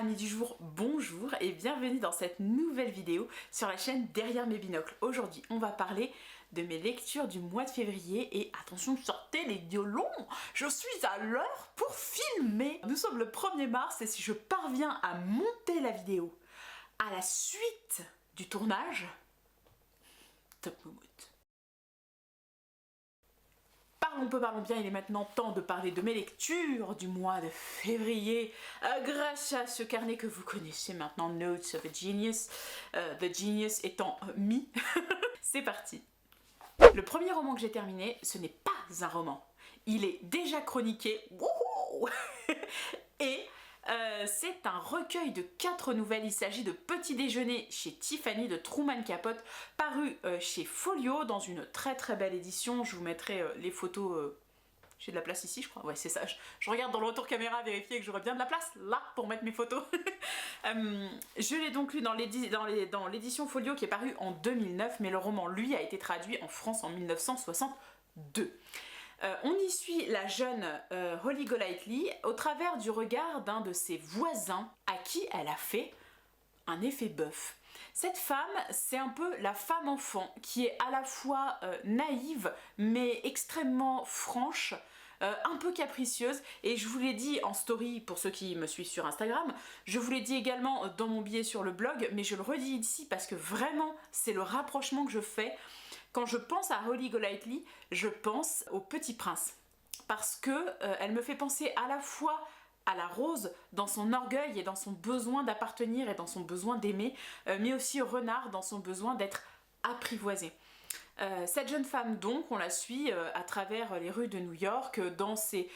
Amis du jour, bonjour et bienvenue dans cette nouvelle vidéo sur la chaîne Derrière mes binocles. Aujourd'hui, on va parler de mes lectures du mois de février et attention, sortez les violons, je suis à l'heure pour filmer. Nous sommes le 1er mars et si je parviens à monter la vidéo à la suite du tournage, top moumoute. Parlons bien, il est maintenant temps de parler de mes lectures du mois de février grâce à ce carnet que vous connaissez maintenant, Notes of a Genius, The Genius étant mis. C'est parti. Le premier roman que j'ai terminé, ce n'est pas un roman. Il est déjà chroniqué. Wouhou. Et c'est un recueil de 4 nouvelles. Il s'agit de Petit déjeuner chez Tiffany de Truman Capote, paru chez Folio dans une très belle édition. Je vous mettrai les photos. J'ai de la place ici, je crois. Ouais, c'est ça. Je regarde dans le retour caméra vérifier que j'aurai bien de la place là pour mettre mes photos. Je l'ai donc lu dans l'édition Folio qui est parue en 2009, mais le roman, lui, a été traduit en France en 1962. On y suit la jeune Holly Golightly au travers du regard d'un de ses voisins à qui elle a fait un effet bœuf. Cette femme, c'est un peu la femme enfant qui est à la fois naïve mais extrêmement franche, un peu capricieuse, et je vous l'ai dit en story pour ceux qui me suivent sur Instagram, je vous l'ai dit également dans mon billet sur le blog, mais je le redis ici parce que vraiment c'est le rapprochement que je fais. Quand je pense à Holly Golightly, je pense au Petit Prince, parce que elle me fait penser à la fois à la rose dans son orgueil et dans son besoin d'appartenir et dans son besoin d'aimer, mais aussi au renard dans son besoin d'être apprivoisé. Cette jeune femme donc, on la suit à travers les rues de New York, dans ses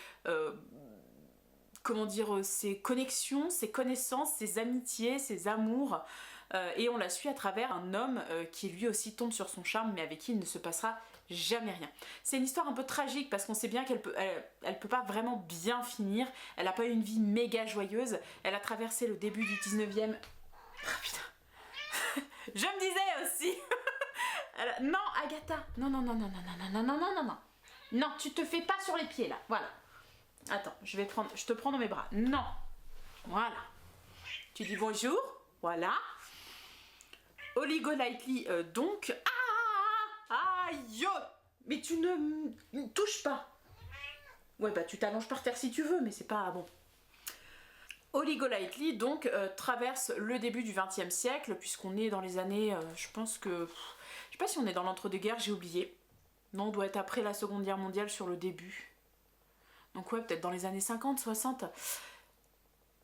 ses connexions, ses connaissances, ses amitiés, ses amours, et on la suit à travers un homme qui lui aussi tombe sur son charme mais avec qui il ne se passera jamais rien. C'est une histoire un peu tragique parce qu'on sait bien qu'elle peut pas vraiment bien finir, elle n'a pas eu une vie méga joyeuse, elle a traversé le début du 19e... Oh putain. Je me disais aussi. Non Agatha, non, non, tu te fais pas sur les pieds là, voilà. Attends, je te prends dans mes bras, non, voilà. Tu dis bonjour, voilà. Holly Golightly donc... Aïe! Mais tu ne me touches pas. Ouais bah tu t'allonges par terre si tu veux, mais c'est pas bon. Holly Golightly donc traverse le début du XXe siècle, puisqu'on est dans les années... je pense que... Je sais pas si on est dans l'entre-deux-guerres, j'ai oublié. Non, on doit être après la Seconde Guerre mondiale sur le début. Donc ouais, peut-être dans les années 50, 60...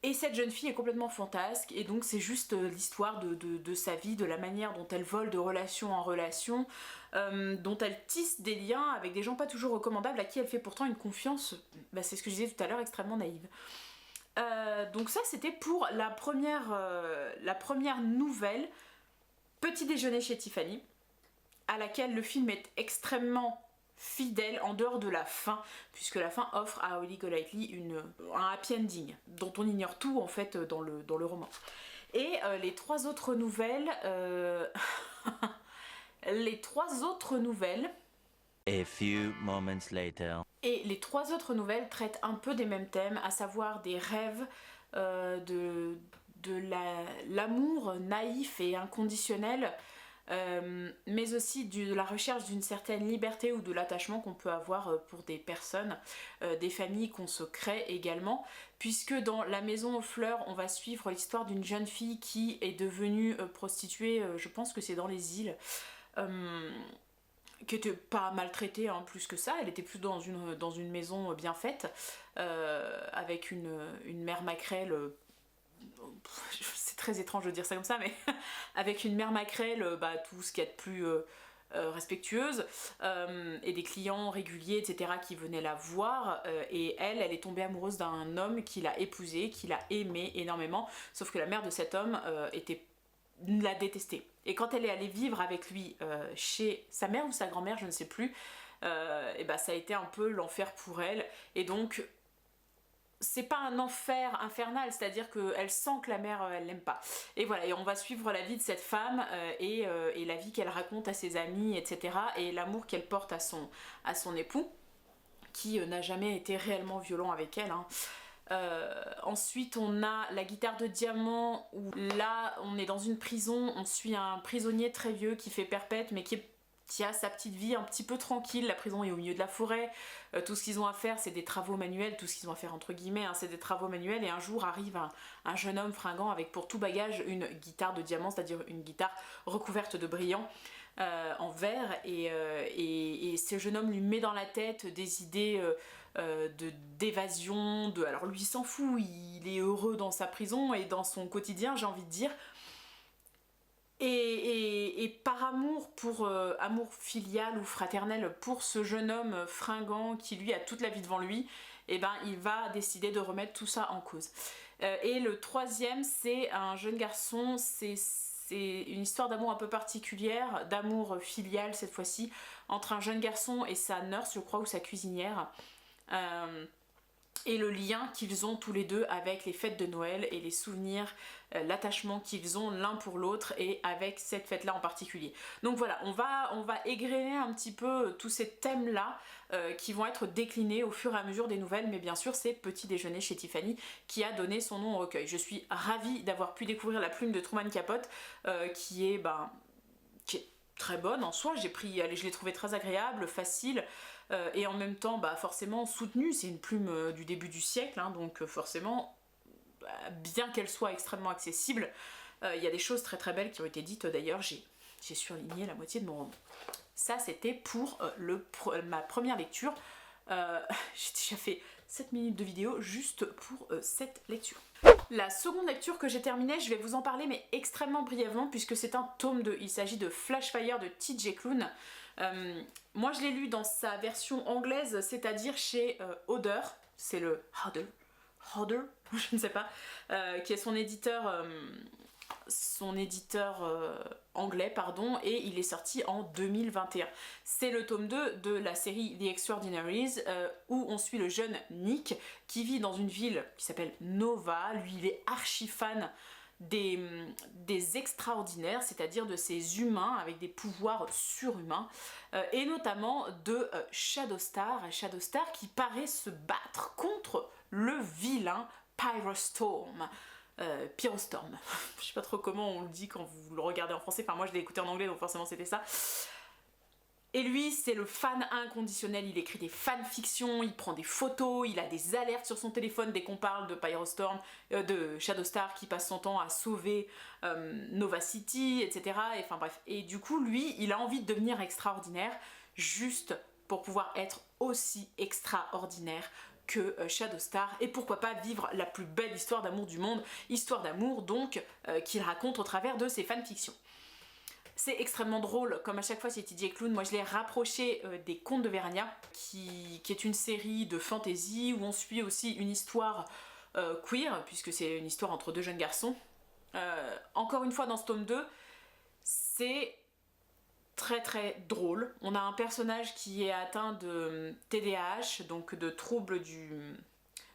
Et cette jeune fille est complètement fantasque, et donc c'est juste l'histoire de sa vie, de la manière dont elle vole de relation en relation, dont elle tisse des liens avec des gens pas toujours recommandables, à qui elle fait pourtant une confiance, bah c'est ce que je disais tout à l'heure, extrêmement naïve. Donc ça c'était pour la première nouvelle, Petit déjeuner chez Tiffany, à laquelle le film est extrêmement fidèle en dehors de la fin, puisque la fin offre à Holly Golightly un happy ending dont on ignore tout en fait dans le roman. Et les 3 autres nouvelles les 3 autres nouvelles A few moments later. Et les 3 autres nouvelles traitent un peu des mêmes thèmes, à savoir des rêves, de l'amour naïf et inconditionnel, mais aussi de la recherche d'une certaine liberté ou de l'attachement qu'on peut avoir pour des personnes, des familles qu'on se crée également, puisque dans La Maison aux Fleurs on va suivre l'histoire d'une jeune fille qui est devenue prostituée, je pense que c'est dans les îles, qui était pas maltraitée hein, plus que ça, elle était plus dans une maison bien faite, avec une mère maquerelle, c'est très étrange de dire ça comme ça, mais avec une mère maquerelle, tout ce qu'il y a de plus respectueuse, et des clients réguliers, etc. qui venaient la voir, et elle est tombée amoureuse d'un homme qui l'a épousée, qui l'a aimée énormément, sauf que la mère de cet homme l'a détesté. Et quand elle est allée vivre avec lui chez sa mère ou sa grand-mère, je ne sais plus, et ça a été un peu l'enfer pour elle, et donc c'est pas un enfer infernal, c'est-à-dire qu'elle sent que la mère elle l'aime pas. Et voilà, et on va suivre la vie de cette femme et la vie qu'elle raconte à ses amis, etc. et l'amour qu'elle porte à son époux, qui n'a jamais été réellement violent avec elle, hein. Ensuite on a la guitare de diamant où là on est dans une prison, on suit un prisonnier très vieux qui fait perpète mais qui a sa petite vie un petit peu tranquille. La prison est au milieu de la forêt, tout ce qu'ils ont à faire c'est des travaux manuels, tout ce qu'ils ont à faire entre guillemets, hein, c'est des travaux manuels, et un jour arrive un jeune homme fringant avec pour tout bagage une guitare de diamant, c'est-à-dire une guitare recouverte de brillants en verre, et ce jeune homme lui met dans la tête des idées d'évasion, alors lui il s'en fout, il est heureux dans sa prison et dans son quotidien, j'ai envie de dire. Et par amour pour amour filial ou fraternel pour ce jeune homme fringant qui lui a toute la vie devant lui, et ben il va décider de remettre tout ça en cause. Et le troisième, c'est un jeune garçon, c'est une histoire d'amour un peu particulière, d'amour filial cette fois-ci, entre un jeune garçon et sa nurse, je crois, ou sa cuisinière. Et le lien qu'ils ont tous les deux avec les fêtes de Noël et les souvenirs, l'attachement qu'ils ont l'un pour l'autre et avec cette fête-là en particulier. Donc voilà, on va égrener un petit peu tous ces thèmes-là qui vont être déclinés au fur et à mesure des nouvelles, mais bien sûr c'est Petit Déjeuner chez Tiffany qui a donné son nom au recueil. Je suis ravie d'avoir pu découvrir La Plume de Truman Capote qui est très bonne en soi, je l'ai trouvée très agréable, facile, et en même temps forcément soutenue. C'est une plume du début du siècle, hein, donc forcément, bien qu'elle soit extrêmement accessible, il y a des choses très très belles qui ont été dites. D'ailleurs j'ai surligné la moitié de mon roman. Ça c'était pour ma première lecture. J'ai déjà fait 7 minutes de vidéo juste pour cette lecture. La seconde lecture que j'ai terminée, je vais vous en parler mais extrêmement brièvement puisque c'est un tome 2. Il s'agit de Flashfire de TJ Klune. Moi je l'ai lu dans sa version anglaise, c'est-à-dire chez Hodder, c'est le Hodder, je ne sais pas, qui est son éditeur anglais, pardon, et il est sorti en 2021. C'est le tome 2 de la série The Extraordinaries, où on suit le jeune Nick qui vit dans une ville qui s'appelle Nova. Lui il est archi fan des extraordinaires, c'est-à-dire de ces humains avec des pouvoirs surhumains, et notamment de Shadowstar qui paraît se battre contre le vilain Pyrostorm. Pyrostorm, je sais pas trop comment on le dit quand vous le regardez en français, enfin moi je l'ai écouté en anglais donc forcément c'était ça. Et lui c'est le fan inconditionnel, il écrit des fanfictions, il prend des photos, il a des alertes sur son téléphone dès qu'on parle de Pyrostorm, de Shadowstar qui passe son temps à sauver Nova City, etc. Et, enfin bref, et du coup lui il a envie de devenir extraordinaire juste pour pouvoir être aussi extraordinaire que Shadowstar, et pourquoi pas vivre la plus belle histoire d'amour du monde, histoire d'amour donc qu'il raconte au travers de ses fanfictions. C'est extrêmement drôle, comme à chaque fois chez TJ Klune. Moi je l'ai rapproché des Contes de Verania, qui est une série de fantasy où on suit aussi une histoire queer, puisque c'est une histoire entre deux jeunes garçons. Encore une fois dans ce tome 2, c'est très très drôle. On a un personnage qui est atteint de TDAH, donc de troubles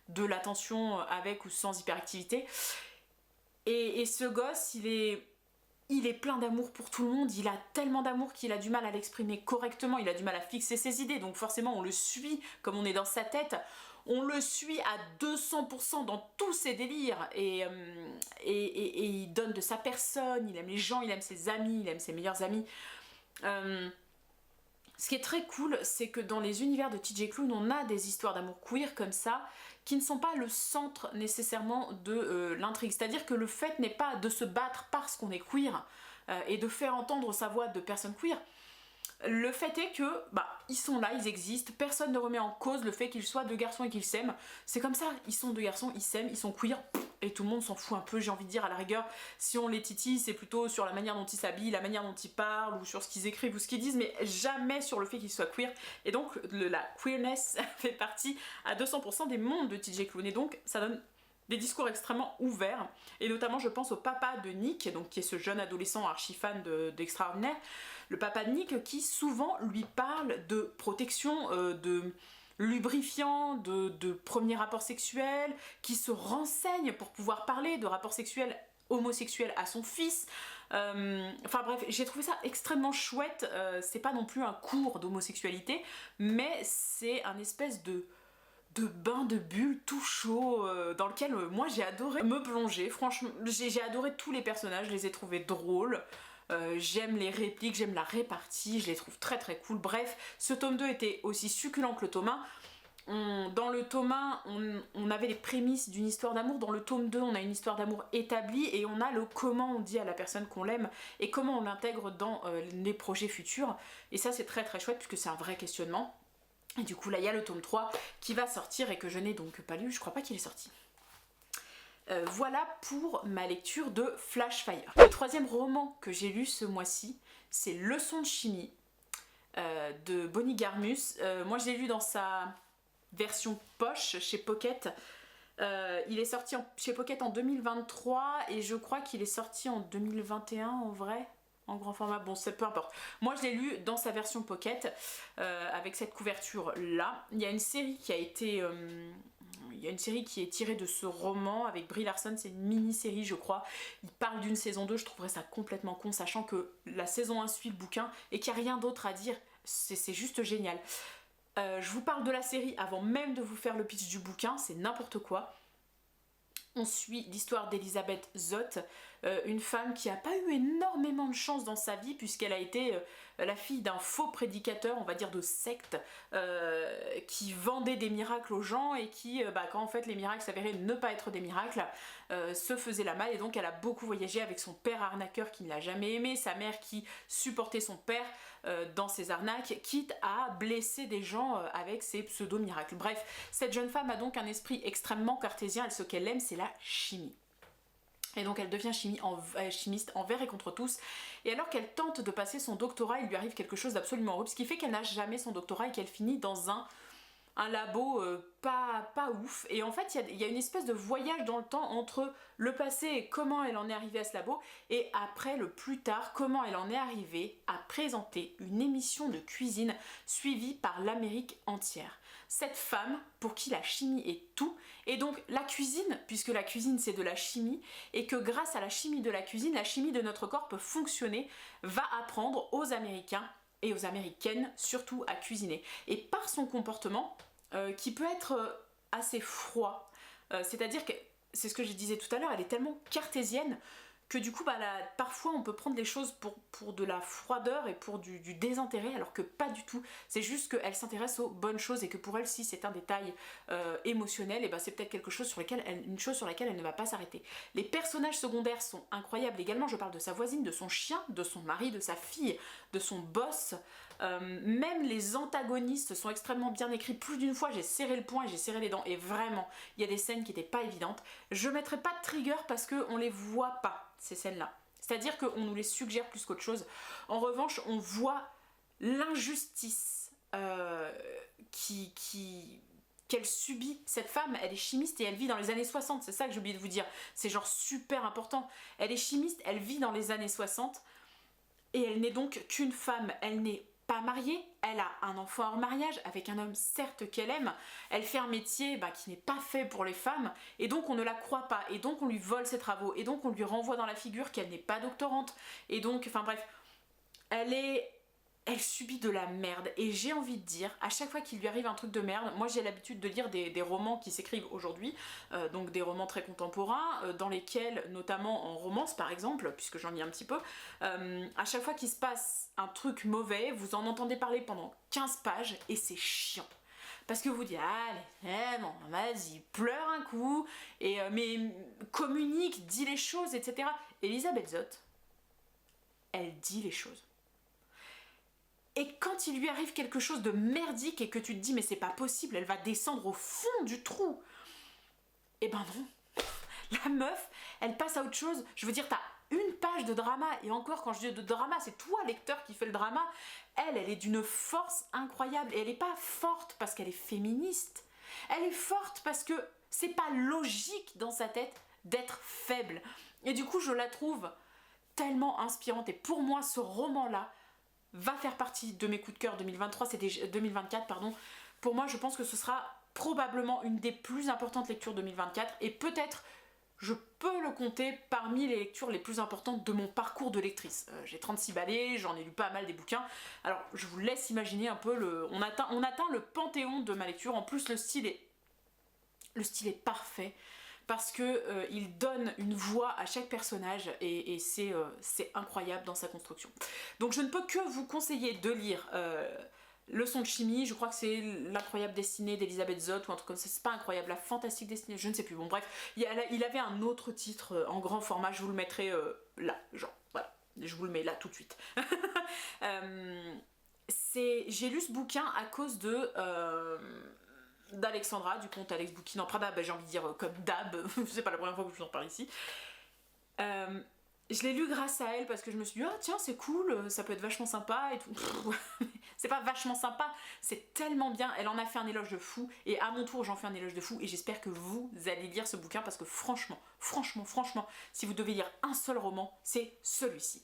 de l'attention avec ou sans hyperactivité. Et ce gosse, il est plein d'amour pour tout le monde, il a tellement d'amour qu'il a du mal à l'exprimer correctement, il a du mal à fixer ses idées, donc forcément on le suit, comme on est dans sa tête, on le suit à 200% dans tous ses délires, et il donne de sa personne, il aime les gens, il aime ses amis, il aime ses meilleurs amis. Ce qui est très cool, c'est que dans les univers de TJ Klune, on a des histoires d'amour queer comme ça, qui ne sont pas le centre nécessairement de l'intrigue. C'est-à-dire que le fait n'est pas de se battre parce qu'on est queer et de faire entendre sa voix de personnes queer. Le fait est que, ils sont là, ils existent, personne ne remet en cause le fait qu'ils soient deux garçons et qu'ils s'aiment. C'est comme ça, ils sont deux garçons, ils s'aiment, ils sont queer, et tout le monde s'en fout un peu, j'ai envie de dire, à la rigueur. Si on les titille, c'est plutôt sur la manière dont ils s'habillent, la manière dont ils parlent, ou sur ce qu'ils écrivent ou ce qu'ils disent, mais jamais sur le fait qu'ils soient queer. Et donc, la queerness fait partie à 200% des mondes de TJ Klune, et donc ça donne des discours extrêmement ouverts, et notamment je pense au papa de Nick, donc qui est ce jeune adolescent archi-fan d'Extraordinaire, le papa de Nick qui souvent lui parle de protection, de lubrifiant, de premiers rapports sexuels, qui se renseigne pour pouvoir parler de rapports sexuels homosexuels à son fils. Enfin bref, j'ai trouvé ça extrêmement chouette. C'est pas non plus un cours d'homosexualité, mais c'est un espèce de de bain de bulles tout chaud dans lequel moi j'ai adoré me plonger. Franchement, j'ai adoré tous les personnages, je les ai trouvés drôles. J'aime les répliques, j'aime la répartie, je les trouve très très cool. Bref, ce tome 2 était aussi succulent que le tome 1. Dans le tome 1, on avait les prémices d'une histoire d'amour. Dans le tome 2, on a une histoire d'amour établie et on a le comment on dit à la personne qu'on l'aime et comment on l'intègre dans les projets futurs. Et ça, c'est très très chouette puisque c'est un vrai questionnement. Et du coup, là, il y a le tome 3 qui va sortir et que je n'ai donc pas lu. Je crois pas qu'il est sorti. Voilà pour ma lecture de Flash Fire. Le troisième roman que j'ai lu ce mois-ci, c'est Leçon de chimie de Bonnie Garmus. Moi, je l'ai lu dans sa version poche chez Pocket. Il est sorti chez Pocket en 2023 et je crois qu'il est sorti en 2021 en vrai. En grand format, bon, c'est peu importe. Moi, je l'ai lu dans sa version Pocket avec cette couverture là. Il y a une série qui a été il y a une série qui est tirée de ce roman avec Brie Larson, c'est une mini-série je crois. Il parle d'une saison 2, je trouverais ça complètement con, sachant que la saison 1 suit le bouquin et qu'il n'y a rien d'autre à dire, c'est juste génial. Je vous parle de la série avant même de vous faire le pitch du bouquin, c'est n'importe quoi. On suit l'histoire d'Elisabeth Zott, une femme qui n'a pas eu énormément de chance dans sa vie puisqu'elle a été la fille d'un faux prédicateur, on va dire de secte, qui vendait des miracles aux gens et qui, quand en fait les miracles s'avéraient ne pas être des miracles, se faisait la malle et donc elle a beaucoup voyagé avec son père arnaqueur qui ne l'a jamais aimé, sa mère qui supportait son père dans ses arnaques, quitte à blesser des gens avec ses pseudo-miracles. Bref, cette jeune femme a donc un esprit extrêmement cartésien, ce qu'elle aime c'est la chimie. Et donc elle devient chimiste envers et contre tous. Et alors qu'elle tente de passer son doctorat, il lui arrive quelque chose d'absolument horrible, ce qui fait qu'elle n'a jamais son doctorat et qu'elle finit dans un labo pas ouf. Et en fait, il y a une espèce de voyage dans le temps entre le passé et comment elle en est arrivée à ce labo, et après, le plus tard, comment elle en est arrivée à présenter une émission de cuisine suivie par l'Amérique entière. Cette femme, pour qui la chimie est tout, et donc la cuisine, puisque la cuisine c'est de la chimie, et que grâce à la chimie de la cuisine, la chimie de notre corps peut fonctionner, va apprendre aux Américains et aux Américaines surtout à cuisiner. Et par son comportement, qui peut être assez froid, c'est-à-dire que, c'est ce que je disais tout à l'heure, elle est tellement cartésienne que du coup parfois on peut prendre les choses pour de la froideur et pour du désintérêt, alors que pas du tout. C'est juste qu'elle s'intéresse aux bonnes choses et que pour elle, si c'est un détail émotionnel, et c'est peut-être une chose sur laquelle elle ne va pas s'arrêter. Les personnages secondaires sont incroyables également, je parle de sa voisine, de son chien, de son mari, de sa fille, de son boss. Même les antagonistes sont extrêmement bien écrits. Plus d'une fois j'ai serré le poing et j'ai serré les dents, et vraiment il y a des scènes qui n'étaient pas évidentes. Je mettrai pas de trigger parce qu'on les voit pas, ces scènes là, c'est à dire qu'on nous les suggère plus qu'autre chose. En revanche, on voit l'injustice qu'elle subit. Cette femme, elle est chimiste et elle vit dans les années 60, c'est ça que j'ai oublié de vous dire, c'est genre super important. Elle est chimiste, elle vit dans les années 60 et elle n'est donc qu'une femme, elle n'est pas mariée, elle a un enfant hors mariage avec un homme certes qu'elle aime, elle fait un métier qui n'est pas fait pour les femmes, et donc on ne la croit pas, et donc on lui vole ses travaux, et donc on lui renvoie dans la figure qu'elle n'est pas doctorante, et donc, enfin bref, elle subit de la merde, et j'ai envie de dire, à chaque fois qu'il lui arrive un truc de merde, moi j'ai l'habitude de lire des romans qui s'écrivent aujourd'hui, donc des romans très contemporains, dans lesquels, notamment en romance par exemple, puisque j'en lis un petit peu, à chaque fois qu'il se passe un truc mauvais, vous en entendez parler pendant 15 pages, et c'est chiant. Parce que vous dites, allez, bon, vas-y, pleure un coup, mais communique, dis les choses, etc. Elisabeth Zott, elle dit les choses. Et quand il lui arrive quelque chose de merdique et que tu te dis mais c'est pas possible, elle va descendre au fond du trou. Eh ben non. La meuf, elle passe à autre chose. Je veux dire, t'as une page de drama, et encore quand je dis de drama, c'est toi lecteur qui fait le drama. Elle est d'une force incroyable, et elle est pas forte parce qu'elle est féministe. Elle est forte parce que c'est pas logique dans sa tête d'être faible. Et du coup, je la trouve tellement inspirante. Et pour moi, ce roman-là va faire partie de mes coups de cœur 2024, pardon. Pour moi, je pense que ce sera probablement une des plus importantes lectures 2024, et peut-être je peux le compter parmi les lectures les plus importantes de mon parcours de lectrice. J'ai 36 balais, j'en ai lu pas mal des bouquins, alors je vous laisse imaginer un peu on atteint le panthéon de ma lecture. En plus le style est Le style est parfait parce que il donne une voix à chaque personnage et c'est incroyable dans sa construction. Donc je ne peux que vous conseiller de lire Leçon de chimie, je crois que c'est l'incroyable destinée d'Elisabeth Zott ou un truc comme ça, c'est pas incroyable, la fantastique destinée, je ne sais plus, bon bref, il avait un autre titre en grand format, je vous le mettrai là, genre, voilà, je vous le mets là tout de suite. J'ai lu ce bouquin à cause d'Alexandra, du compte Alex Bouquin en Prada, j'ai envie de dire comme d'hab, c'est pas la première fois que je vous en parle ici. Je l'ai lu grâce à elle parce que je me suis dit ah tiens c'est cool, ça peut être vachement sympa et tout. C'est pas vachement sympa, c'est tellement bien, elle en a fait un éloge de fou et à mon tour j'en fais un éloge de fou et j'espère que vous allez lire ce bouquin parce que franchement, si vous devez lire un seul roman, c'est celui-ci.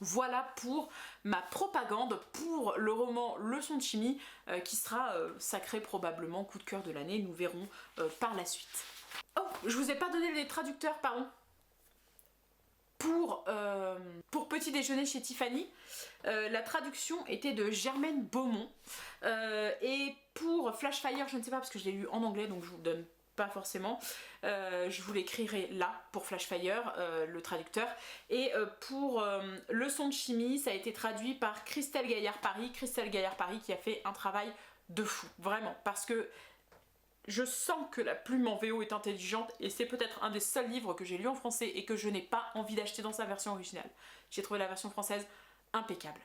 Voilà pour ma propagande pour le roman Leçon de chimie qui sera sacré probablement coup de cœur de l'année, nous verrons par la suite. Oh, je vous ai pas donné les traducteurs, pardon. Pour Petit déjeuner chez Tiffany, la traduction était de Germaine Beaumont. Et pour Flashfire, je ne sais pas parce que je l'ai lu en anglais donc je vous le donne pas forcément. Je vous l'écrirai là pour Flashfire, le traducteur. Et pour Leçon de chimie, ça a été traduit par Christelle Gaillard-Paris. Christelle Gaillard-Paris qui a fait un travail de fou, vraiment, parce que je sens que la plume en VO est intelligente et c'est peut-être un des seuls livres que j'ai lu en français et que je n'ai pas envie d'acheter dans sa version originale. J'ai trouvé la version française impeccable.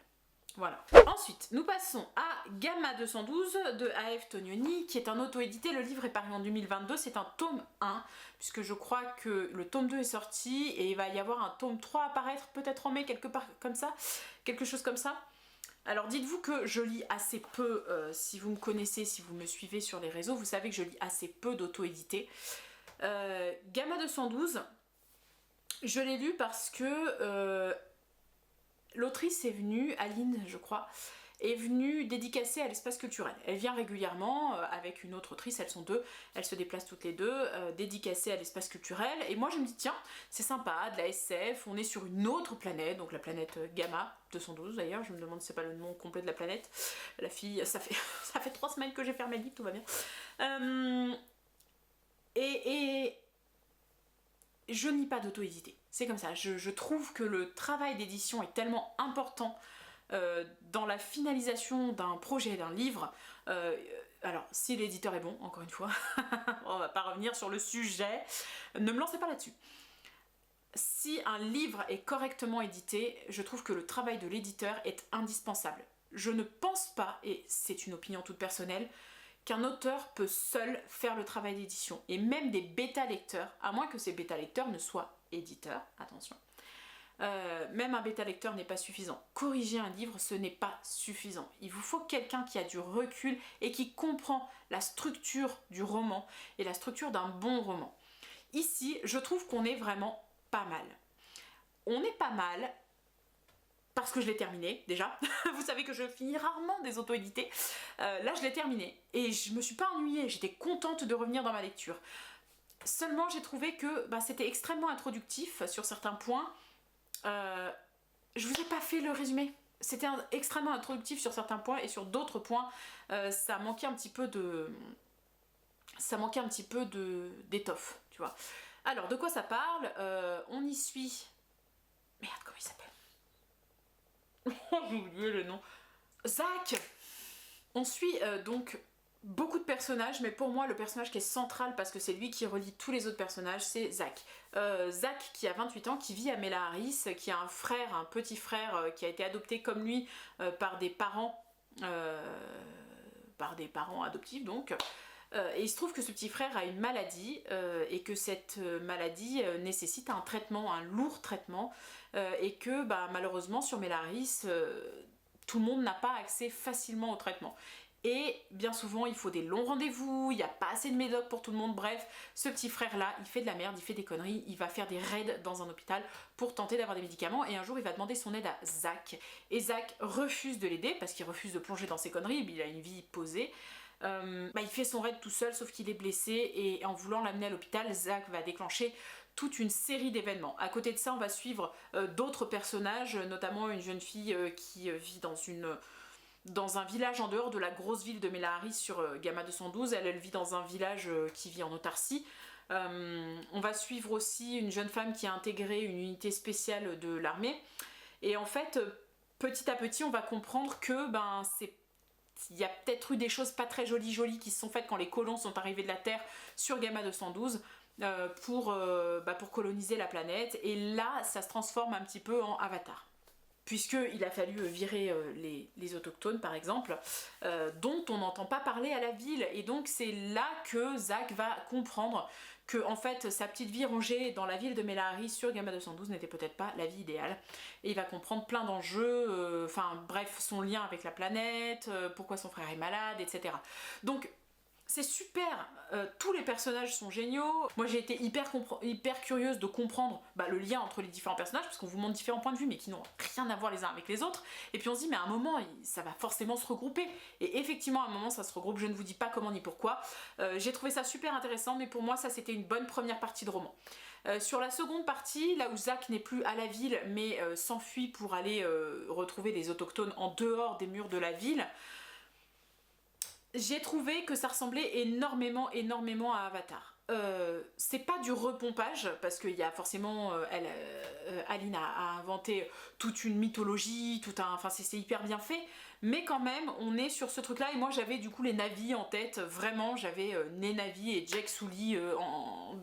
Voilà. Ensuite, nous passons à Gamma 212 de A.F. Tognoni, qui est un auto-édité. Le livre est paru en 2022, c'est un tome 1, puisque je crois que le tome 2 est sorti et il va y avoir un tome 3 apparaître peut-être en mai, quelque part comme ça, quelque chose comme ça. Alors dites-vous que je lis assez peu, si vous me connaissez, si vous me suivez sur les réseaux, vous savez que je lis assez peu d'auto-édité. Gamma 212, je l'ai lu parce que l'autrice est venue, Aline je crois, est venue dédicacer à l'espace culturel. Elle vient régulièrement avec une autre autrice, elles sont deux, elles se déplacent toutes les deux, dédicacées à l'espace culturel. Et moi je me dis tiens, c'est sympa, de la SF, on est sur une autre planète, donc la planète Gamma 212 d'ailleurs, je me demande si c'est pas le nom complet de la planète. La fille, ça fait 3 semaines que j'ai fermé le livre, tout va bien. Et je n'ai pas d'auto-édité. C'est comme ça, je trouve que le travail d'édition est tellement important dans la finalisation d'un projet, d'un livre. Alors, si l'éditeur est bon, encore une fois, on va pas revenir sur le sujet, ne me lancez pas là-dessus. Si un livre est correctement édité, je trouve que le travail de l'éditeur est indispensable. Je ne pense pas, et c'est une opinion toute personnelle, qu'un auteur peut seul faire le travail d'édition. Et même des bêta-lecteurs, à moins que ces bêta-lecteurs ne soient éditeurs, attention, même un bêta-lecteur n'est pas suffisant. Corriger un livre, ce n'est pas suffisant. Il vous faut quelqu'un qui a du recul et qui comprend la structure du roman et la structure d'un bon roman. Ici, je trouve qu'on est vraiment pas mal. On est pas mal parce que je l'ai terminé déjà. Vous savez que je finis rarement des auto-édités. Là, je l'ai terminé et je me suis pas ennuyée. J'étais contente de revenir dans ma lecture. Seulement, j'ai trouvé que c'était extrêmement introductif sur certains points. Je vous ai pas fait le résumé. C'était extrêmement introductif sur certains points et sur d'autres points, ça manquait un petit peu d'étoffe, tu vois. Alors, de quoi ça parle? On y suit... Merde, comment il s'appelle? J'ai oublié le nom. Zach. On suit donc beaucoup de personnages, mais pour moi le personnage qui est central parce que c'est lui qui relie tous les autres personnages, c'est Zach. Zach qui a 28 ans, qui vit à Mela Harris, qui a un frère, un petit frère qui a été adopté comme lui par des parents adoptifs donc. Et il se trouve que ce petit frère a une maladie et que cette maladie nécessite un traitement, un lourd traitement et que malheureusement sur Mela Harris tout le monde n'a pas accès facilement au traitement. Et bien souvent il faut des longs rendez-vous, il n'y a pas assez de médocs pour tout le monde, bref, ce petit frère là il fait de la merde, il fait des conneries, il va faire des raids dans un hôpital pour tenter d'avoir des médicaments et un jour il va demander son aide à Zach. Et Zach refuse de l'aider parce qu'il refuse de plonger dans ses conneries, il a une vie posée. Il fait son raid tout seul sauf qu'il est blessé et en voulant l'amener à l'hôpital, Zach va déclencher toute une série d'événements. À côté de ça on va suivre d'autres personnages, notamment une jeune fille qui vit dans un village en dehors de la grosse ville de Melaharis sur Gamma 212. Elle vit dans un village qui vit en autarcie. On va suivre aussi une jeune femme qui a intégré une unité spéciale de l'armée. Et en fait, petit à petit, on va comprendre que il y a peut-être eu des choses pas très jolies qui se sont faites quand les colons sont arrivés de la Terre sur Gamma 212 pour coloniser la planète. Et là, ça se transforme un petit peu en Avatar. Puisqu'il a fallu virer les autochtones, par exemple, dont on n'entend pas parler à la ville. Et donc c'est là que Zach va comprendre que en fait, sa petite vie rangée dans la ville de Melaharis sur Gamma 212 n'était peut-être pas la vie idéale. Et il va comprendre plein d'enjeux, bref, son lien avec la planète, pourquoi son frère est malade, etc. Donc, c'est super, tous les personnages sont géniaux. Moi j'ai été hyper curieuse de comprendre le lien entre les différents personnages, parce qu'on vous montre différents points de vue mais qui n'ont rien à voir les uns avec les autres. Et puis on se dit mais à un moment ça va forcément se regrouper. Et effectivement à un moment ça se regroupe, je ne vous dis pas comment ni pourquoi. J'ai trouvé ça super intéressant, mais pour moi ça c'était une bonne première partie de roman. Sur la seconde partie, là où Zach n'est plus à la ville mais s'enfuit pour aller retrouver les autochtones en dehors des murs de la ville, j'ai trouvé que ça ressemblait énormément à Avatar. C'est pas du repompage, parce qu'il y a forcément... Aline a inventé toute une mythologie, c'est hyper bien fait, mais quand même, on est sur ce truc-là, et moi j'avais du coup les Na'vi en tête, vraiment, j'avais Né Na'vi et Jake Sully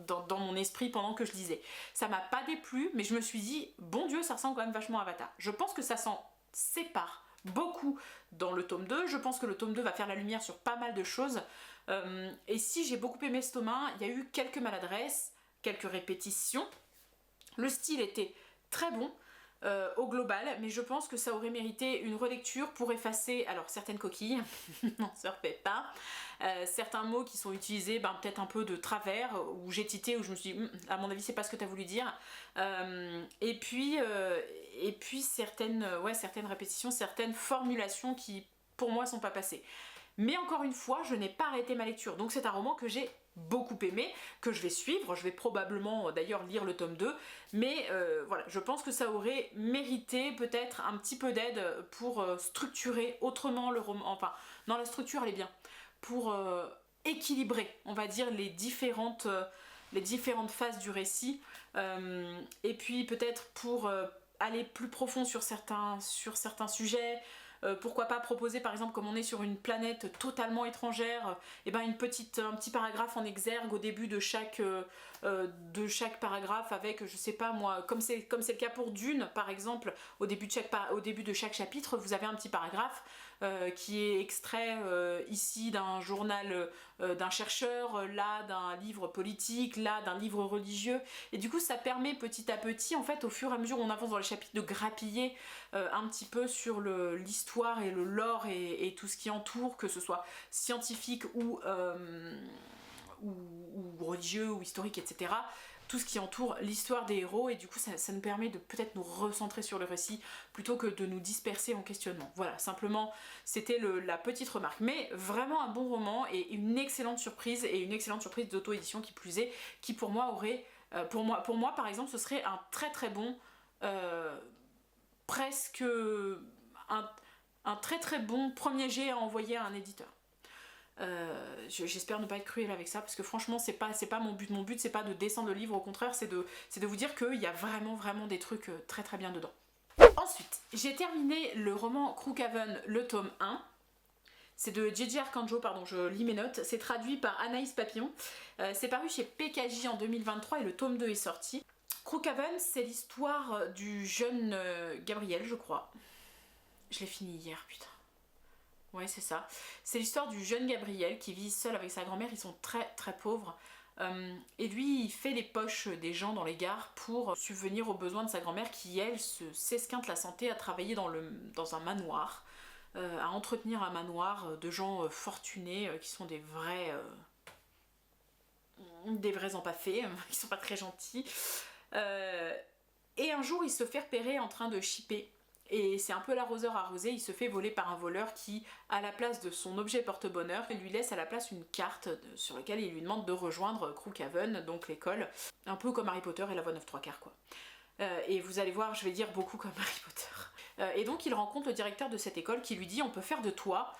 dans mon esprit pendant que je lisais. Ça m'a pas déplu, mais je me suis dit, bon Dieu, ça ressemble quand même vachement à Avatar. Je pense que ça s'en sépare beaucoup dans le tome 2, je pense que le tome 2 va faire la lumière sur pas mal de choses, et si j'ai beaucoup aimé ce tome 1, il y a eu quelques maladresses, quelques répétitions, le style était très bon au global, mais je pense que ça aurait mérité une relecture pour effacer certaines coquilles, non ça ne refait pas, certains mots qui sont utilisés peut-être un peu de travers, où j'ai tité, où je me suis dit à mon avis c'est pas ce que tu as voulu dire, et puis certaines répétitions, certaines formulations qui pour moi sont pas passées. Mais encore une fois, je n'ai pas arrêté ma lecture, donc c'est un roman que j'ai beaucoup aimé, que je vais suivre, je vais probablement d'ailleurs lire le tome 2, mais voilà, je pense que ça aurait mérité peut-être un petit peu d'aide pour structurer autrement le roman, non, la structure elle est bien, pour équilibrer, on va dire, les différentes phases du récit, et puis peut-être pour aller plus profond sur certains sujets. Pourquoi pas proposer, par exemple, comme on est sur une planète totalement étrangère, un petit paragraphe en exergue au début de chaque paragraphe, avec, je sais pas moi, comme c'est le cas pour Dune par exemple, au début de chaque chapitre vous avez un petit paragraphe qui est extrait ici d'un journal d'un chercheur, là d'un livre politique, là d'un livre religieux, et du coup ça permet petit à petit, en fait, au fur et à mesure où on avance dans les chapitres, de grappiller un petit peu sur l'histoire et le lore et tout ce qui entoure, que ce soit scientifique ou religieux ou historique, etc. Tout ce qui entoure l'histoire des héros, et du coup ça nous permet de peut-être nous recentrer sur le récit plutôt que de nous disperser en questionnement. Voilà, simplement c'était la petite remarque, mais vraiment un bon roman et une excellente surprise d'auto-édition qui plus est, qui pour moi aurait, pour moi par exemple ce serait un très très bon, presque un très très bon premier jet à envoyer à un éditeur. J'espère ne pas être cruelle avec ça, parce que franchement c'est pas mon but c'est pas de descendre le livre, au contraire c'est de vous dire qu'il y a vraiment des trucs très très bien dedans. Ensuite j'ai terminé le roman Crookhaven, le tome 1, c'est de J.J. Arcangelo, pardon, je lis mes notes, c'est traduit par Anaïs Papillon, c'est paru chez PKJ en 2023 et le tome 2 est sorti. Crookhaven, c'est l'histoire du jeune Gabriel, je crois, je l'ai fini hier, putain. Ouais, c'est ça. C'est l'histoire du jeune Gabriel qui vit seul avec sa grand-mère. Ils sont très très pauvres. Et lui, il fait les poches des gens dans les gares pour subvenir aux besoins de sa grand-mère qui, elle, s'esquinte la santé à travailler dans un manoir, à entretenir un manoir de gens fortunés qui sont des vrais empaffés, qui sont pas très gentils. Et un jour, il se fait repérer en train de shipper. Et c'est un peu l'arroseur arrosé, il se fait voler par un voleur qui, à la place de son objet porte-bonheur, lui laisse à la place une carte sur laquelle il lui demande de rejoindre Crookhaven, donc l'école, un peu comme Harry Potter et la voie 9 3/4 quoi. Et vous allez voir, je vais dire beaucoup comme Harry Potter. Et donc il rencontre le directeur de cette école qui lui dit on peut faire de toi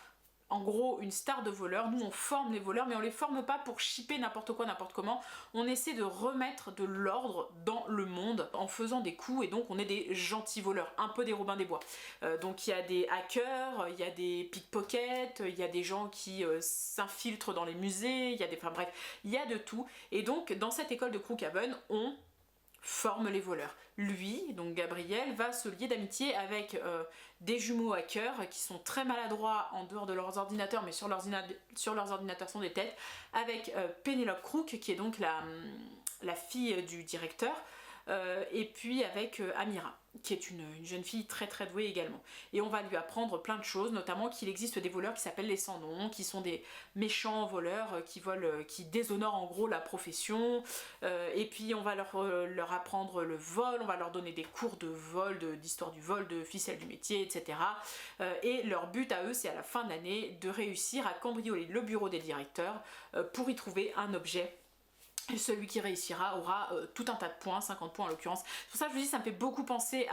en gros une star de voleurs. Nous on forme les voleurs mais on les forme pas pour shipper n'importe quoi n'importe comment, on essaie de remettre de l'ordre dans le monde en faisant des coups et donc on est des gentils voleurs, un peu des Robins des Bois. Donc il y a des hackers, il y a des pickpockets, il y a des gens qui s'infiltrent dans les musées, il y a des... enfin bref, il y a de tout et donc dans cette école de Crookhaven on forme les voleurs. Lui, donc Gabriel, va se lier d'amitié avec des jumeaux hackers qui sont très maladroits en dehors de leurs ordinateurs, mais sur leurs ordinateurs sont des têtes, avec Penelope Crook, qui est donc la fille du directeur, et puis avec Amira, qui est une jeune fille très très douée également. Et on va lui apprendre plein de choses, notamment qu'il existe des voleurs qui s'appellent les sans-noms, qui sont des méchants voleurs qui volent, qui déshonorent en gros la profession, et puis on va leur apprendre le vol, on va leur donner des cours de vol, d'histoire du vol, de ficelle du métier, etc. Et leur but à eux, c'est à la fin de l'année de réussir à cambrioler le bureau des directeurs pour y trouver un objet. Et celui qui réussira aura tout un tas de points, 50 points en l'occurrence. C'est pour ça que je vous dis, ça me fait beaucoup penser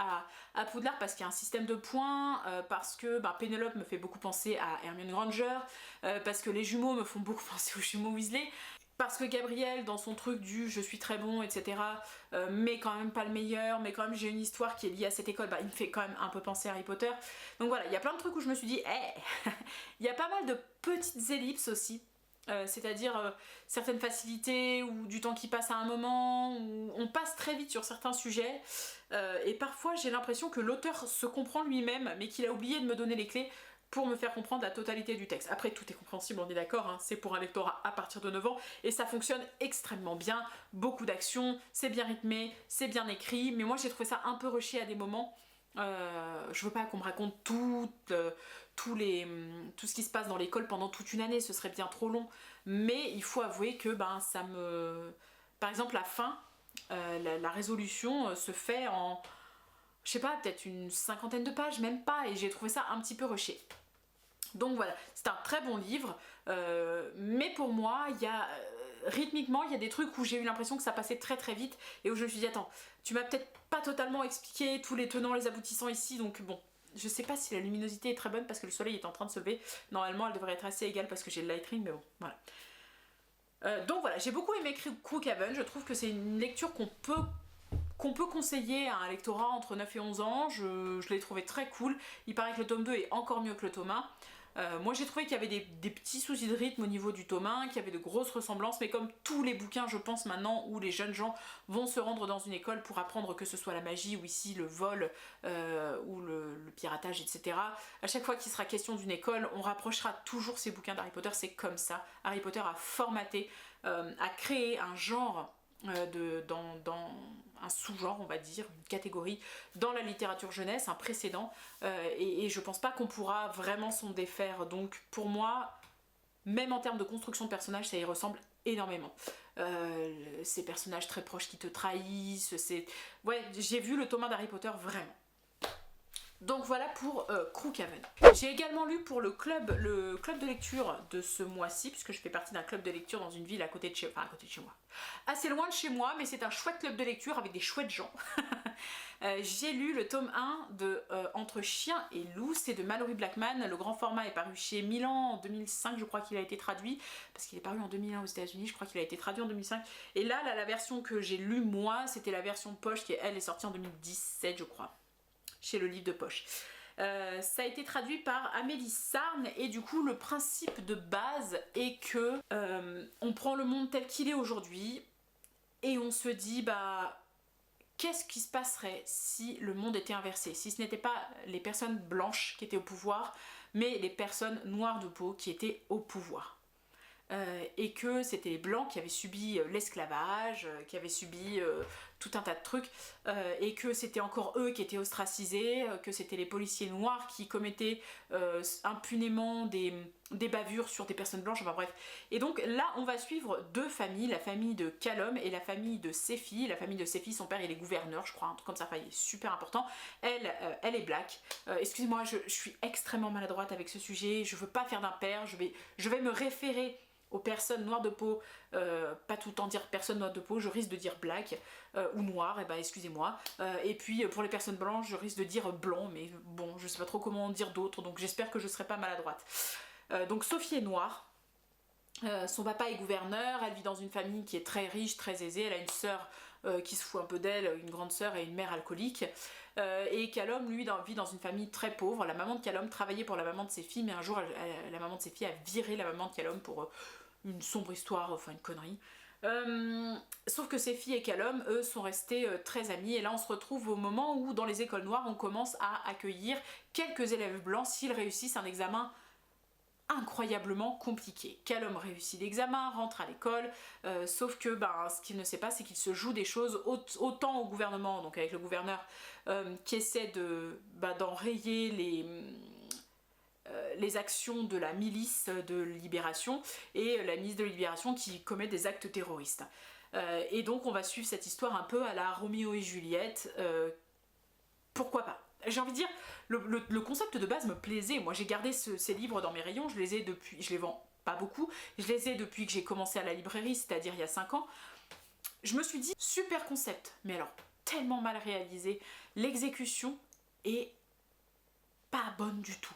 à Poudlard parce qu'il y a un système de points, parce que Pénélope me fait beaucoup penser à Hermione Granger, parce que les jumeaux me font beaucoup penser aux jumeaux Weasley, parce que Gabriel, dans son truc du je suis très bon, etc., mais quand même pas le meilleur, mais quand même j'ai une histoire qui est liée à cette école, il me fait quand même un peu penser à Harry Potter. Donc voilà, il y a plein de trucs où je me suis dit, il y a pas mal de petites ellipses aussi. C'est-à-dire certaines facilités ou du temps qui passe à un moment, où on passe très vite sur certains sujets et parfois j'ai l'impression que l'auteur se comprend lui-même mais qu'il a oublié de me donner les clés pour me faire comprendre la totalité du texte. Après tout est compréhensible, on est d'accord, hein, c'est pour un lectorat à partir de 9 ans et ça fonctionne extrêmement bien, beaucoup d'action, c'est bien rythmé, c'est bien écrit, mais moi j'ai trouvé ça un peu rushé à des moments. Je veux pas qu'on me raconte tout ce qui se passe dans l'école pendant toute une année, ce serait bien trop long, mais il faut avouer que ça me... Par exemple la fin, la résolution se fait en, je sais pas, peut-être une cinquantaine de pages, même pas, et j'ai trouvé ça un petit peu rushé. Donc voilà, c'est un très bon livre, mais pour moi, il y a... rythmiquement, il y a des trucs où j'ai eu l'impression que ça passait très très vite et où je me suis dit attends, tu m'as peut-être pas totalement expliqué tous les tenants, les aboutissants ici, donc bon, je sais pas si la luminosité est très bonne parce que le soleil est en train de se lever, normalement elle devrait être assez égale parce que j'ai le light ring, mais bon, voilà. Donc voilà, j'ai beaucoup aimé Crookhaven, je trouve que c'est une lecture qu'on peut conseiller à un lectorat entre 9 et 11 ans, je l'ai trouvé très cool, il paraît que le tome 2 est encore mieux que le tome 1. Moi j'ai trouvé qu'il y avait des petits soucis de rythme au niveau du tome 1, qu'il y avait de grosses ressemblances, mais comme tous les bouquins je pense maintenant où les jeunes gens vont se rendre dans une école pour apprendre que ce soit la magie ou ici le vol ou le piratage, etc. À chaque fois qu'il sera question d'une école, on rapprochera toujours ces bouquins d'Harry Potter, c'est comme ça. Harry Potter a formaté, a créé un genre dans un sous-genre, on va dire, une catégorie dans la littérature jeunesse, un précédent, et je pense pas qu'on pourra vraiment s'en défaire. Donc pour moi, même en termes de construction de personnages, ça y ressemble énormément. Ces personnages très proches qui te trahissent, ouais, j'ai vu le tome 1 d'Harry Potter vraiment. Donc voilà pour Crookhaven. J'ai également lu pour le club de lecture de ce mois-ci, puisque je fais partie d'un club de lecture dans une ville à côté de chez moi. Assez loin de chez moi, mais c'est un chouette club de lecture avec des chouettes gens. J'ai lu le tome 1 de Entre Chien et Loup, c'est de Mallory Blackman. Le grand format est paru chez Milan en 2005, je crois qu'il a été traduit, parce qu'il est paru en 2001 aux États-Unis, je crois qu'il a été traduit en 2005. Et là, la version que j'ai lue moi, c'était la version poche qui, elle, est sortie en 2017, je crois, chez le livre de poche. Ça a été traduit par Amélie Sarne et du coup le principe de base est que on prend le monde tel qu'il est aujourd'hui et on se dit qu'est-ce qui se passerait si le monde était inversé, si ce n'était pas les personnes blanches qui étaient au pouvoir mais les personnes noires de peau qui étaient au pouvoir. Et que c'était les blancs qui avaient subi l'esclavage, qui avaient subi tout un tas de trucs, et que c'était encore eux qui étaient ostracisés, que c'était les policiers noirs qui commettaient impunément des bavures sur des personnes blanches, enfin bref. Et donc là on va suivre deux familles, la famille de Callum et la famille de Sefi. La famille de Sefi, son père il est gouverneur je crois, un truc comme ça, enfin il est super important. Elle est black. Excusez-moi, je suis extrêmement maladroite avec ce sujet, je veux pas faire d'impair, je vais me référer aux personnes noires de peau, pas tout le temps dire personne noire de peau, je risque de dire black ou noir, et ben excusez-moi. Et puis pour les personnes blanches, je risque de dire blanc, mais bon, je sais pas trop comment dire d'autres, donc j'espère que je serai pas maladroite. Donc Sophie est noire. Son papa est gouverneur, elle vit dans une famille qui est très riche, très aisée, elle a une sœur qui se fout un peu d'elle, une grande sœur et une mère alcoolique. Et Callum, lui, vit dans une famille très pauvre. La maman de Callum travaillait pour la maman de ses filles, mais un jour, la maman de ses filles a viré la maman de Callum pour une sombre histoire, enfin une connerie. Sauf que ses filles et Callum, eux, sont restés très amis. Et là, on se retrouve au moment où, dans les écoles noires, on commence à accueillir quelques élèves blancs s'ils réussissent un examen incroyablement compliqué. Callum réussit l'examen, rentre à l'école, sauf que ce qu'il ne sait pas, c'est qu'il se joue des choses autant au gouvernement, donc avec le gouverneur qui essaie d'enrayer les actions de la milice de libération, et la milice de libération qui commet des actes terroristes. Et donc on va suivre cette histoire un peu à la Roméo et Juliette, pourquoi pas. J'ai envie de dire, le concept de base me plaisait. Moi j'ai gardé ces livres dans mes rayons, je les ai depuis, je les vends pas beaucoup, je les ai depuis que j'ai commencé à la librairie, c'est-à-dire il y a 5 ans. Je me suis dit, super concept, mais alors tellement mal réalisé, l'exécution est pas bonne du tout.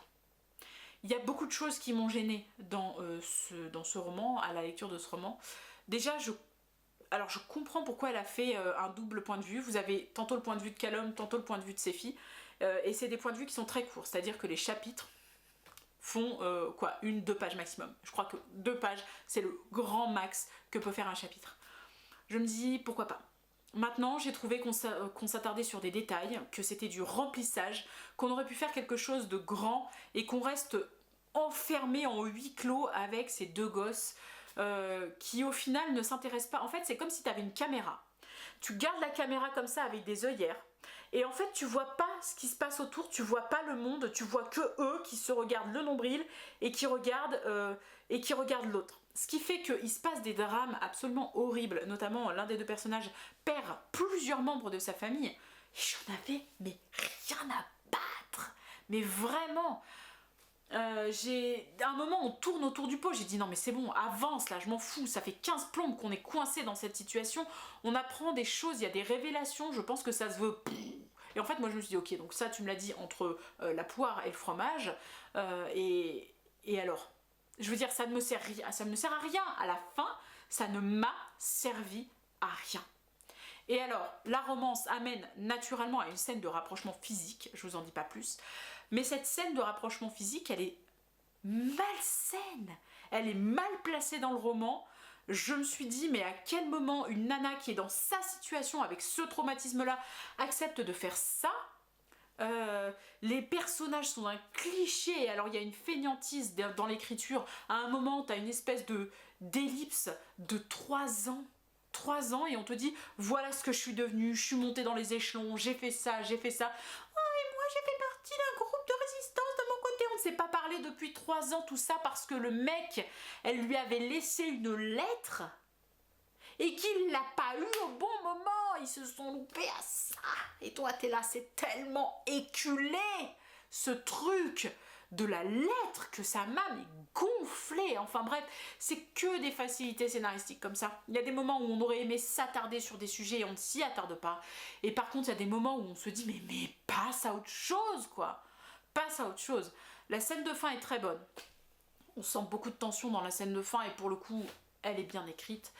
Il y a beaucoup de choses qui m'ont gênée dans ce roman, à la lecture de ce roman. Déjà, je comprends pourquoi elle a fait un double point de vue. Vous avez tantôt le point de vue de Callum, tantôt le point de vue de ses filles. Et c'est des points de vue qui sont très courts. C'est-à-dire que les chapitres font 1-2 pages maximum. Je crois que 2 pages, c'est le grand max que peut faire un chapitre. Je me dis, pourquoi pas. Maintenant, j'ai trouvé qu'on s'attardait sur des détails, que c'était du remplissage, qu'on aurait pu faire quelque chose de grand et qu'on reste enfermé en huis clos avec ces 2 gosses qui au final ne s'intéressent pas. En fait, c'est comme si tu avais une caméra. Tu gardes la caméra comme ça avec des œillères et en fait tu vois pas ce qui se passe autour, tu vois pas le monde, tu vois que eux qui se regardent le nombril et qui regardent l'autre. Ce qui fait qu'il se passe des drames absolument horribles, notamment l'un des 2 personnages perd plusieurs membres de sa famille. Et j'en avais mais rien à battre, mais vraiment. J'ai un moment on tourne autour du pot, j'ai dit non mais c'est bon, avance là, je m'en fous, ça fait 15 plombes qu'on est coincé dans cette situation, on apprend des choses, il y a des révélations, je pense que ça se veut. Et en fait moi je me suis dit ok, donc ça tu me l'as dit entre la poire et le fromage, et alors, je veux dire ça ne me sert à rien, à la fin ça ne m'a servi à rien. Et alors, la romance amène naturellement à une scène de rapprochement physique, je vous en dis pas plus, mais cette scène de rapprochement physique, elle est malsaine, elle est mal placée dans le roman. Je me suis dit, mais à quel moment une nana qui est dans sa situation, avec ce traumatisme-là, accepte de faire ça ? Les personnages sont un cliché, alors il y a une fainéantise dans l'écriture. À un moment, tu as une espèce d'ellipse de 3 ans. 3 ans et on te dit voilà ce que je suis devenue, je suis montée dans les échelons, j'ai fait ça. Oh, et moi j'ai fait partie d'un groupe de résistance de mon côté. On ne s'est pas parlé depuis 3 ans, tout ça parce que le mec, elle lui avait laissé une lettre et qu'il l'a pas eu au bon moment. Ils se sont loupés à ça. Et toi t'es là, c'est tellement éculé ce truc de la lettre que ça m'a gonflé. Enfin bref, c'est que des facilités scénaristiques comme ça. Il y a des moments où on aurait aimé s'attarder sur des sujets et on ne s'y attarde pas. Et par contre, il y a des moments où on se dit mais passe à autre chose quoi. Passe à autre chose. La scène de fin est très bonne. On sent beaucoup de tension dans la scène de fin et pour le coup, elle est bien écrite.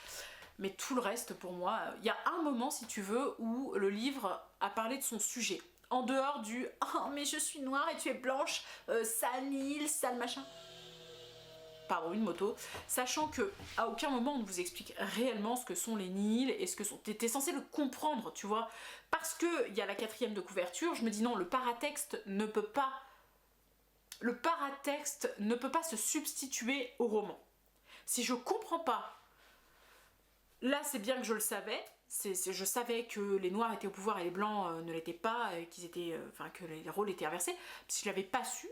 Mais tout le reste pour moi, il y a un moment si tu veux où le livre a parlé de son sujet. En dehors du « Oh mais je suis noire et tu es blanche, sale Nihil, sale machin ». Pardon, une moto. Sachant que à aucun moment on ne vous explique réellement ce que sont les Nihil et ce que sont... T'es censé le comprendre, tu vois. Parce qu'il y a la 4e de couverture, je me dis non, le paratexte ne peut pas... Le paratexte ne peut pas se substituer au roman. Si je comprends pas... Là c'est bien que je le savais... je savais que les noirs étaient au pouvoir et les blancs ne l'étaient pas, que les rôles étaient inversés. Si je l'avais pas su,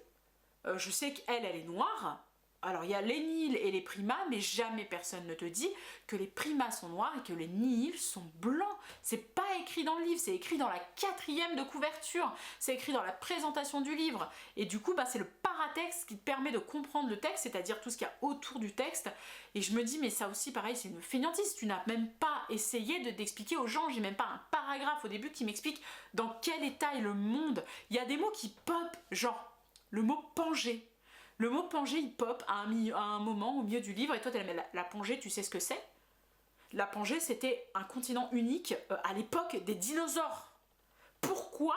je sais qu'elle est noire, Alors il y a les Nihil et les Primas, mais jamais personne ne te dit que les Primas sont noirs et que les Nihil sont blancs. C'est pas écrit dans le livre, c'est écrit dans la 4e de couverture, c'est écrit dans la présentation du livre. Et du coup, c'est le paratexte qui te permet de comprendre le texte, c'est-à-dire tout ce qu'il y a autour du texte. Et je me dis, mais ça aussi, pareil, c'est une fainéantise. Tu n'as même pas essayé d'expliquer aux gens, j'ai même pas un paragraphe au début qui m'explique dans quel état est le monde. Il y a des mots qui pop, genre le mot Pangée. Le mot Pangée, il pop à un moment au milieu du livre, et toi, la Pangée, tu sais ce que c'est? La Pangée, c'était un continent unique à l'époque des dinosaures. Pourquoi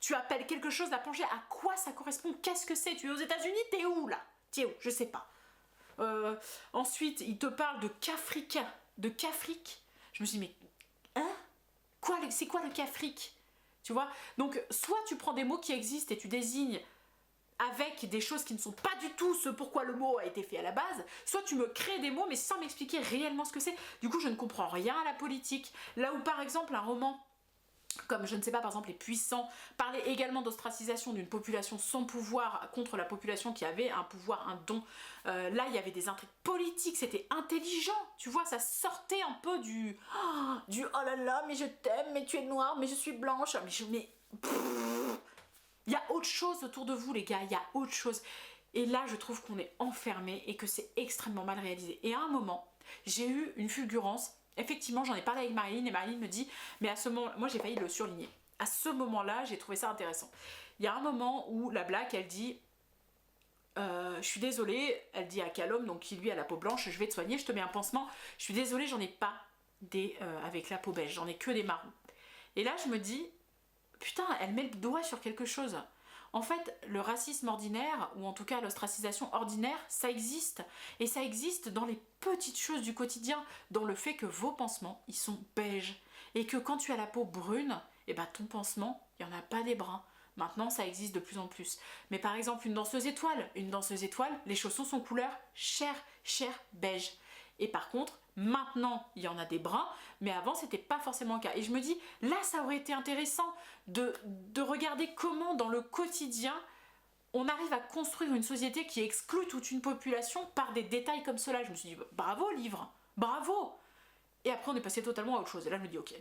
tu appelles quelque chose la Pangée? À quoi ça correspond? Qu'est-ce que c'est? Tu es aux États-Unis? T'es où là? T'es où? Je sais pas. Ensuite, il te parle de Cafrica, de Cafrique. Je me suis dit, mais hein? C'est quoi le Cafrique? Tu vois? Donc, soit tu prends des mots qui existent et tu désignes avec des choses qui ne sont pas du tout ce pourquoi le mot a été fait à la base, soit tu me crées des mots mais sans m'expliquer réellement ce que c'est. Du coup, je ne comprends rien à la politique. Là où, par exemple, un roman comme, je ne sais pas, par exemple, Les Puissants parlait également d'ostracisation d'une population sans pouvoir contre la population qui avait un pouvoir, un don. Là, il y avait des intrigues politiques, c'était intelligent, tu vois, ça sortait un peu du oh là là, mais je t'aime, mais tu es noire, mais je suis blanche, il y a autre chose autour de vous, les gars, il y a autre chose. Et là, je trouve qu'on est enfermé et que c'est extrêmement mal réalisé. Et à un moment, j'ai eu une fulgurance. Effectivement, j'en ai parlé avec Marilyn et Marilyn me dit, mais à ce moment, moi j'ai failli le surligner. À ce moment-là, j'ai trouvé ça intéressant. Il y a un moment où la Black, elle dit, je suis désolée, elle dit à Callum, donc qui lui a la peau blanche, je vais te soigner, je te mets un pansement. Je suis désolée, j'en ai pas des avec la peau beige, j'en ai que des marrons. Et là, je me dis, putain, elle met le doigt sur quelque chose. En fait, le racisme ordinaire, ou en tout cas l'ostracisation ordinaire, ça existe. Et ça existe dans les petites choses du quotidien, dans le fait que vos pansements, ils sont beiges. Et que quand tu as la peau brune, ton pansement, il n'y en a pas des bruns. Maintenant, ça existe de plus en plus. Mais par exemple, une danseuse étoile, les chaussons sont couleur chair, beige. Et par contre, maintenant, il y en a des bruns, mais avant, c'était pas forcément le cas. Et je me dis, là, ça aurait été intéressant de regarder comment, dans le quotidien, on arrive à construire une société qui exclut toute une population par des détails comme cela. Je me suis dit, bravo, livre, bravo! Et après, on est passé totalement à autre chose. Et là, je me dis, ok,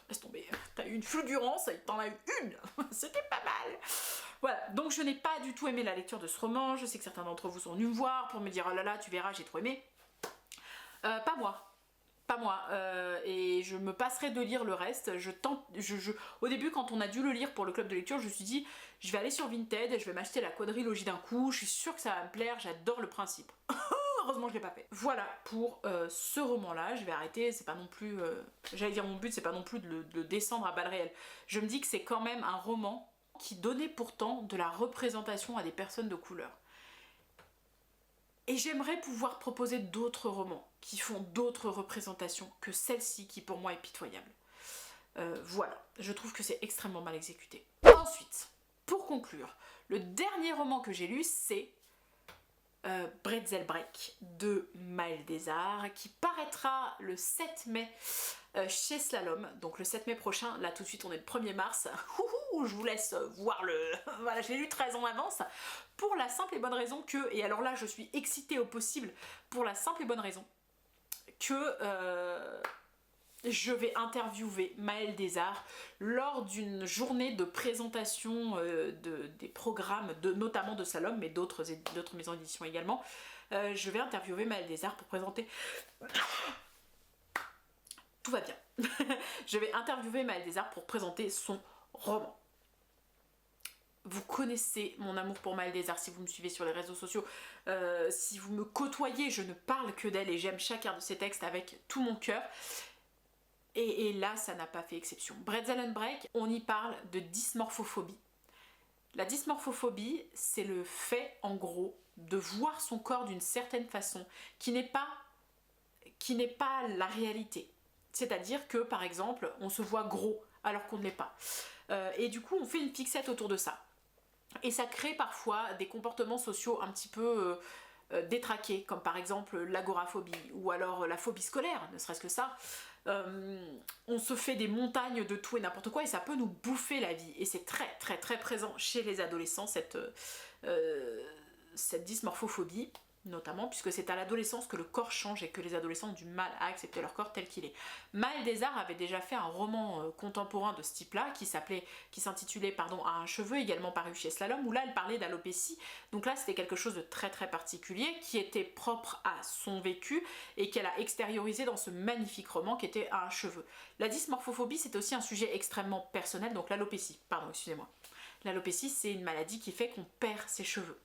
laisse tomber, t'as eu une fulgurance, t'en as eu une, c'était pas mal. Voilà, donc je n'ai pas du tout aimé la lecture de ce roman. Je sais que certains d'entre vous sont venus me voir pour me dire, oh là là, tu verras, j'ai trop aimé. Pas moi, et je me passerai de lire le reste. Au début, quand on a dû le lire pour le club de lecture, je me suis dit, je vais aller sur Vinted, je vais m'acheter la quadrilogie d'un coup, je suis sûre que ça va me plaire, j'adore le principe. Heureusement, je l'ai pas fait. Voilà pour ce roman-là, je vais arrêter, c'est pas non plus... j'allais dire mon but, c'est pas non plus de le descendre à balles réelles. Je me dis que c'est quand même un roman qui donnait pourtant de la représentation à des personnes de couleur. Et j'aimerais pouvoir proposer d'autres romans qui font d'autres représentations que celle-ci qui pour moi est pitoyable. Voilà, je trouve que c'est extrêmement mal exécuté. Ensuite, pour conclure, le dernier roman que j'ai lu, c'est Bretzelbreak de Maëlle Desarts, qui paraîtra le 7 mai chez Slalom, donc le 7 mai prochain. Là tout de suite on est le 1er mars, je vous laisse voir le... Voilà, je l'ai lu 13 ans en avance, pour la simple et bonne raison que, et alors là je suis excitée au possible, pour la simple et bonne raison que je vais interviewer Maëlle Desarts lors d'une journée de présentation des programmes, notamment de Slalom, mais d'autres maisons d'édition également. Je vais interviewer Maëlle Desarts pour présenter... Tout va bien. Je vais interviewer Maëlle Desarts pour présenter son roman. Vous connaissez mon amour pour Maëlle Desarts si vous me suivez sur les réseaux sociaux. Si vous me côtoyez, je ne parle que d'elle et j'aime chacun de ses textes avec tout mon cœur. Et là, ça n'a pas fait exception. Bretzelbreak, on y parle de dysmorphophobie. La dysmorphophobie, c'est le fait, en gros, de voir son corps d'une certaine façon, qui n'est pas la réalité. C'est-à-dire que, par exemple, on se voit gros alors qu'on ne l'est pas. Et du coup, on fait une fixette autour de ça. Et ça crée parfois des comportements sociaux un petit peu détraqués, comme par exemple l'agoraphobie, ou alors la phobie scolaire, ne serait-ce que ça. On se fait des montagnes de tout et n'importe quoi, et ça peut nous bouffer la vie. Et c'est très très très présent chez les adolescents, cette dysmorphophobie. notamment, puisque c'est à l'adolescence que le corps change et que les adolescents ont du mal à accepter leur corps tel qu'il est. Maëlle Desarts avait déjà fait un roman contemporain de ce type-là, qui s'intitulait À un cheveu, également paru chez Slalom, où là elle parlait d'alopécie. Donc là c'était quelque chose de très très particulier, qui était propre à son vécu et qu'elle a extériorisé dans ce magnifique roman qui était À un cheveu. La dysmorphophobie c'est aussi un sujet extrêmement personnel, donc l'alopécie, L'alopécie c'est une maladie qui fait qu'on perd ses cheveux.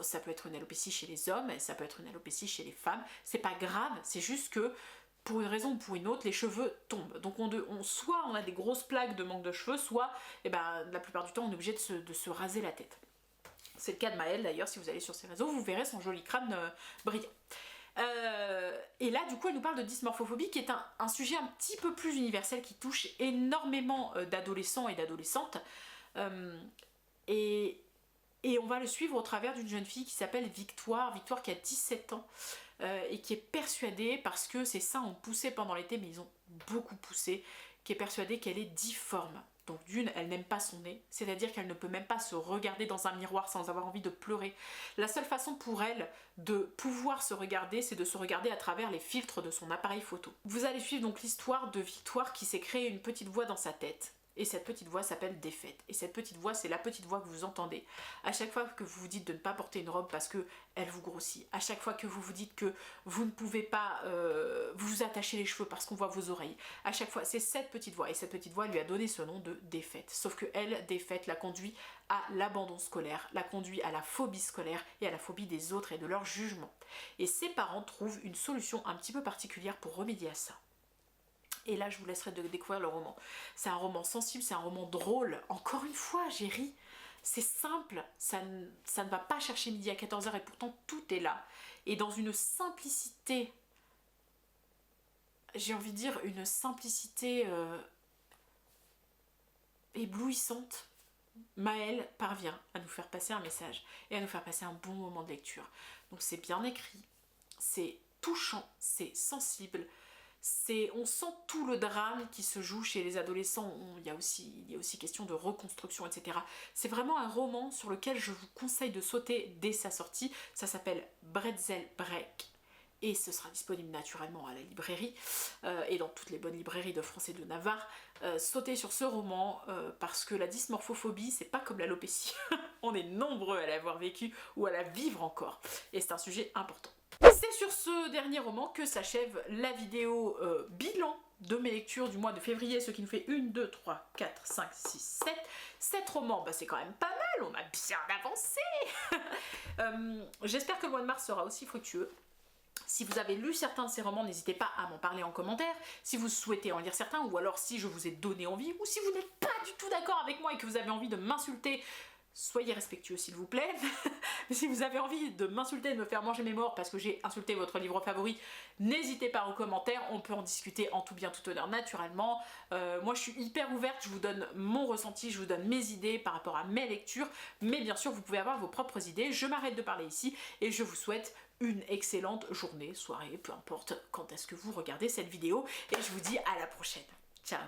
Ça peut être une alopécie chez les hommes, ça peut être une alopécie chez les femmes, c'est pas grave, c'est juste que pour une raison ou pour une autre, les cheveux tombent. Donc soit on a des grosses plaques de manque de cheveux, soit la plupart du temps on est obligé de se raser la tête. C'est le cas de Maëlle d'ailleurs, si vous allez sur ses réseaux, vous verrez son joli crâne brillant. Et là du coup elle nous parle de dysmorphophobie qui est un sujet un petit peu plus universel qui touche énormément d'adolescents et d'adolescentes. Et on va le suivre au travers d'une jeune fille qui s'appelle Victoire qui a 17 ans et qui est persuadée, parce que ses seins ont poussé pendant l'été, mais ils ont beaucoup poussé, qui est persuadée qu'elle est difforme. Donc d'une, elle n'aime pas son nez, c'est-à-dire qu'elle ne peut même pas se regarder dans un miroir sans avoir envie de pleurer. La seule façon pour elle de pouvoir se regarder, c'est de se regarder à travers les filtres de son appareil photo. Vous allez suivre donc l'histoire de Victoire qui s'est créée une petite voix dans sa tête. Et cette petite voix s'appelle défaite. Et cette petite voix, c'est la petite voix que vous entendez. À chaque fois que vous vous dites de ne pas porter une robe parce qu'elle vous grossit. À chaque fois que vous vous dites que vous ne pouvez pas vous attacher les cheveux parce qu'on voit vos oreilles. À chaque fois, c'est cette petite voix. Et cette petite voix lui a donné ce nom de défaite. Sauf que elle, défaite, la conduit à l'abandon scolaire, la conduit à la phobie scolaire et à la phobie des autres et de leur jugement. Et ses parents trouvent une solution un petit peu particulière pour remédier à ça. Et là, je vous laisserai découvrir le roman. C'est un roman sensible, c'est un roman drôle. Encore une fois, j'ai ri. C'est simple, ça ne va pas chercher midi à 14h et pourtant tout est là. Et dans une simplicité, j'ai envie de dire une simplicité éblouissante, Maëlle parvient à nous faire passer un message et à nous faire passer un bon moment de lecture. Donc c'est bien écrit, c'est touchant, c'est sensible. On sent tout le drame qui se joue chez les adolescents. Il y a aussi question de reconstruction, etc. C'est vraiment un roman sur lequel je vous conseille de sauter dès sa sortie. Ça s'appelle Bretzel Break et ce sera disponible naturellement à la librairie et dans toutes les bonnes librairies de France et de Navarre. Sautez sur ce roman parce que la dysmorphophobie, c'est pas comme l'alopécie. On est nombreux à l'avoir vécu ou à la vivre encore et c'est un sujet important. C'est sur ce dernier roman que s'achève la vidéo bilan de mes lectures du mois de février, ce qui nous fait 1, 2, 3, 4, 5, 6, 7. 7 romans, c'est quand même pas mal, on a bien avancé. J'espère que le mois de mars sera aussi fructueux. Si vous avez lu certains de ces romans, n'hésitez pas à m'en parler en commentaire. Si vous souhaitez en lire certains, ou alors si je vous ai donné envie, ou si vous n'êtes pas du tout d'accord avec moi et que vous avez envie de m'insulter, soyez respectueux s'il vous plaît. Mais si vous avez envie de m'insulter, de me faire manger mes morts parce que j'ai insulté votre livre favori, n'hésitez pas en commentaire, on peut en discuter en tout bien tout honneur naturellement. Moi je suis hyper ouverte, je vous donne mon ressenti, je vous donne mes idées par rapport à mes lectures, mais bien sûr vous pouvez avoir vos propres idées. Je m'arrête de parler ici et je vous souhaite une excellente journée, soirée, peu importe quand est-ce que vous regardez cette vidéo et je vous dis à la prochaine. Ciao.